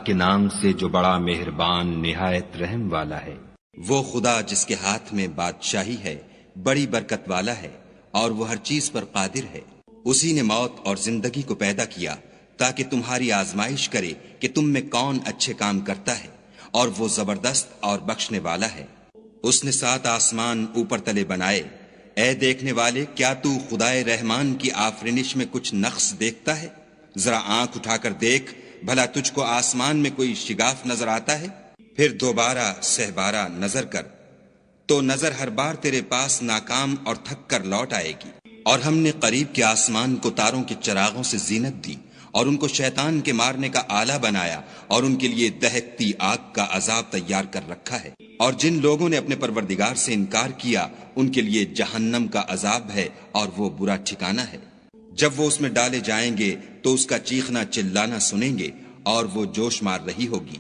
کے نام سے جو بڑا مہربان نہایت رحم والا ہے۔ وہ خدا جس کے ہاتھ میں بادشاہی ہے بڑی برکت والا ہے اور وہ ہر چیز پر قادر ہے۔ اسی نے موت اور زندگی کو پیدا کیا تاکہ تمہاری آزمائش کرے کہ تم میں کون اچھے کام کرتا ہے، اور وہ زبردست اور بخشنے والا ہے۔ اس نے 7 آسمان اوپر تلے بنائے۔ اے دیکھنے والے، کیا تو خدائے رحمان کی آفرینش میں کچھ نقص دیکھتا ہے؟ ذرا آنکھ اٹھا کر دیکھ، بھلا تجھ کو آسمان میں کوئی شگاف نظر آتا ہے؟ پھر دوبارہ سہبارہ نظر کر تو نظر ہر بار تیرے پاس ناکام اور تھک کر لوٹ آئے گی۔ اور ہم نے قریب کے آسمان کو تاروں کے چراغوں سے زینت دی، اور ان کو شیطان کے مارنے کا آلہ بنایا، اور ان کے لیے دہکتی آگ کا عذاب تیار کر رکھا ہے۔ اور جن لوگوں نے اپنے پروردگار سے انکار کیا ان کے لیے جہنم کا عذاب ہے، اور وہ برا ٹھکانہ ہے۔ جب وہ اس میں ڈالے جائیں گے تو اس کا چیخنا چلانا سنیں گے، اور وہ جوش مار رہی ہوگی۔